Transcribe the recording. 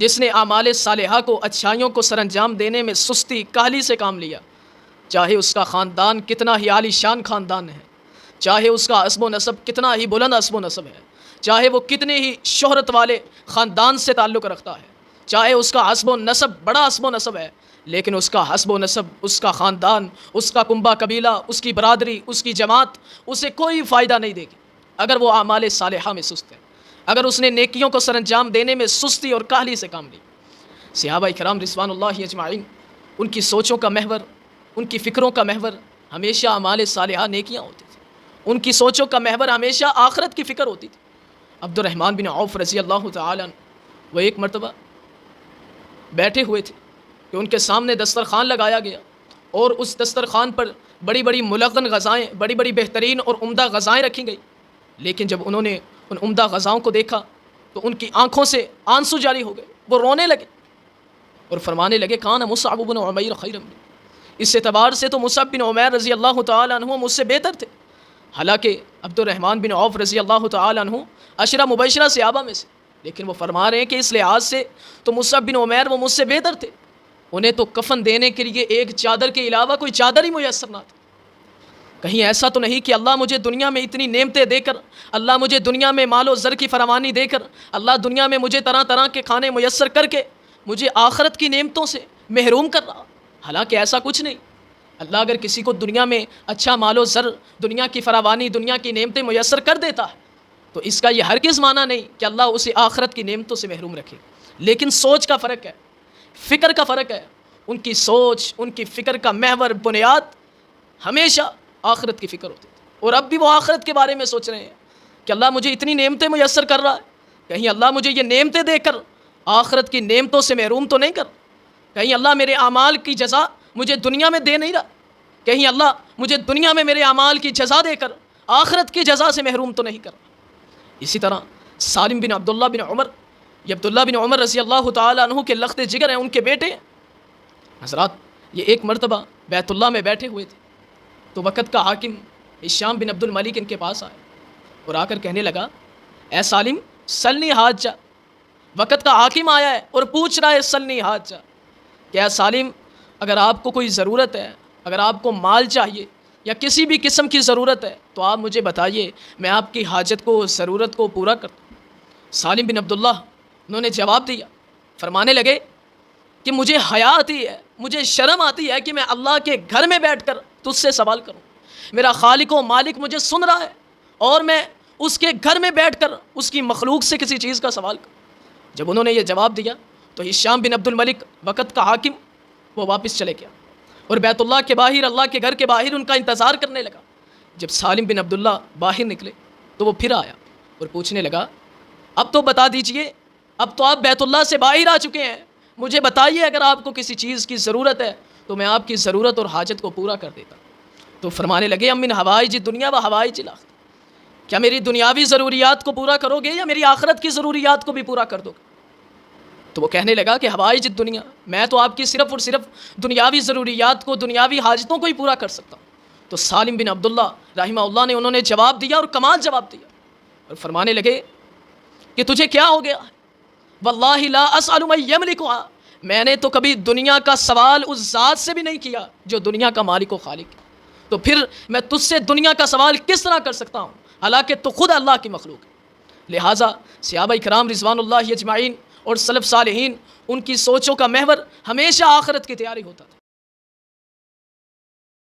جس نے اعمال صالحہ کو، اچھائیوں کو سر انجام دینے میں سستی کاہلی سے کام لیا، چاہے اس کا خاندان کتنا ہی عالی شان خاندان ہے، چاہے اس کا حسب و نسب کتنا ہی بلند حسب و نسب ہے، چاہے وہ کتنے ہی شہرت والے خاندان سے تعلق رکھتا ہے، چاہے اس کا حسب و نسب بڑا حسب و نسب ہے، لیکن اس کا حسب و نسب، اس کا خاندان، اس کا کنبہ قبیلہ، اس کی برادری، اس کی جماعت اسے کوئی فائدہ نہیں دے گی اگر وہ اعمال صالحہ میں سست ہے، اگر اس نے نیکیوں کو سر انجام دینے میں سستی اور کاہلی سے کام لی۔ صحابہ کرام رضوان اللہ اجمعین، ان کی سوچوں کا محور، ان کی فکروں کا محور ہمیشہ اعمال صالحہ نیکیاں ہوتی تھیں، ان کی سوچوں کا محور ہمیشہ آخرت کی فکر ہوتی تھی۔ عبد الرحمن بن عوف رضی اللہ تعالیٰ عنہ، وہ ایک مرتبہ بیٹھے ہوئے تھے کہ ان کے سامنے دسترخوان لگایا گیا اور اس دسترخوان پر بڑی بڑی ملغن غذائیں، بڑی بڑی بہترین اور عمدہ غذائیں رکھی گئی، لیکن جب انہوں نے ان عمدہ غذاؤں کو دیکھا تو ان کی آنکھوں سے آنسو جاری ہو گئے، وہ رونے لگے اور فرمانے لگے کان مصعب بن عمیر خیر منی، اس اعتبار سے تو مصعب بن عمیر رضی اللہ تعالیٰ عنہ مجھ سے بہتر تھے، حالانکہ عبد الرحمن بن عوف رضی اللہ تعالیٰ عنہ عشرہ مبشرہ صحابہ میں سے، لیکن وہ فرما رہے ہیں کہ اس لحاظ سے تو مصعب بن عمیر وہ مجھ سے بہتر تھے، انہیں تو کفن دینے کے لیے ایک چادر کے علاوہ کوئی چادر ہی میسر نہ تھی۔ کہیں ایسا تو نہیں کہ اللہ مجھے دنیا میں اتنی نعمتیں دے کر، اللہ مجھے دنیا میں مال و زر کی فراوانی دے کر، اللہ دنیا میں مجھے طرح طرح کے کھانے میسر کر کے مجھے آخرت کی نعمتوں سے محروم کر رہا، حالانکہ ایسا کچھ نہیں۔ اللہ اگر کسی کو دنیا میں اچھا مال و زر، دنیا کی فراوانی، دنیا کی نعمتیں میسر کر دیتا ہے تو اس کا یہ ہرگز معنی نہیں کہ اللہ اسے آخرت کی نعمتوں سے محروم رکھے، لیکن سوچ کا فرق ہے، فکر کا فرق ہے۔ ان کی سوچ، ان کی فکر کا محور، بنیاد ہمیشہ آخرت کی فکر ہوتی تھی، اور اب بھی وہ آخرت کے بارے میں سوچ رہے ہیں کہ اللہ مجھے اتنی نعمتیں میسر کر رہا ہے، کہیں اللہ مجھے یہ نعمتیں دے کر آخرت کی نعمتوں سے محروم تو نہیں کر، کہیں اللہ میرے اعمال کی جزا مجھے دنیا میں دے نہیں رہا، کہیں اللہ مجھے دنیا میں میرے اعمال کی جزا دے کر آخرت کی جزا سے محروم تو نہیں کر رہا۔ اسی طرح سالم بن عبداللہ بن عمر، یہ عبداللہ بن عمر رضی اللہ تعالیٰ عنہ کے لخت جگر ہیں، ان کے بیٹے ہیں۔ حضرات، یہ ایک مرتبہ بیت اللہ میں بیٹھے ہوئے تھے تو وقت کا حاکم ہشام بن عبد الملک ان کے پاس آئے اور آ کر کہنے لگا اے سالم سلنی حاج جا، وقت کا حاکم آیا ہے اور پوچھ رہا ہے سلنی حاج جا، کہ اے سالم اگر آپ کو کوئی ضرورت ہے، اگر آپ کو مال چاہیے یا کسی بھی قسم کی ضرورت ہے تو آپ مجھے بتائیے، میں آپ کی حاجت کو، ضرورت کو پورا کرتا ہوں۔ سالم بن عبداللہ انہوں نے جواب دیا، فرمانے لگے کہ مجھے حیا آتی ہے، مجھے شرم آتی ہے کہ میں اللہ کے گھر میں بیٹھ کر تجھ سے سوال کروں، میرا خالق و مالک مجھے سن رہا ہے اور میں اس کے گھر میں بیٹھ کر اس کی مخلوق سے کسی چیز کا سوال کروں۔ جب انہوں نے یہ جواب دیا تو ہشام بن عبد الملک وقت کا حاکم وہ واپس چلے گیا اور بیت اللہ کے باہر، اللہ کے گھر کے باہر ان کا انتظار کرنے لگا۔ جب سالم بن عبداللہ باہر نکلے تو وہ پھر آیا اور پوچھنے لگا اب تو بتا دیجئے، اب تو آپ بیت اللہ سے باہر آ چکے ہیں، مجھے بتائیے اگر آپ کو کسی چیز کی ضرورت ہے تو میں آپ کی ضرورت اور حاجت کو پورا کر دیتا۔ تو فرمانے لگے امن حوائج دنیا و حوائج الاخرہ، کیا میری دنیاوی ضروریات کو پورا کرو گے یا میری آخرت کی ضروریات کو بھی پورا کر دو گے؟ تو وہ کہنے لگا کہ حوائج دنیا، میں تو آپ کی صرف اور صرف دنیاوی ضروریات کو، دنیاوی حاجتوں کو ہی پورا کر سکتا ہوں۔ تو سالم بن عبداللہ رحمہ اللہ نے انہوں نے جواب دیا اور کمال جواب دیا اور فرمانے لگے کہ تجھے کیا ہو گیا؟ واللہ لا اسأل من یملکها، میں نے تو کبھی دنیا کا سوال اس ذات سے بھی نہیں کیا جو دنیا کا مالک و خالق ہے، تو پھر میں تجھ سے دنیا کا سوال کس طرح کر سکتا ہوں، حالانکہ تو خود اللہ کی مخلوق ہے۔ لہٰذا صحابہ کرام رضوان اللہ اجمعین اور سلف صالحین، ان کی سوچوں کا محور ہمیشہ آخرت کی تیاری ہوتا تھا۔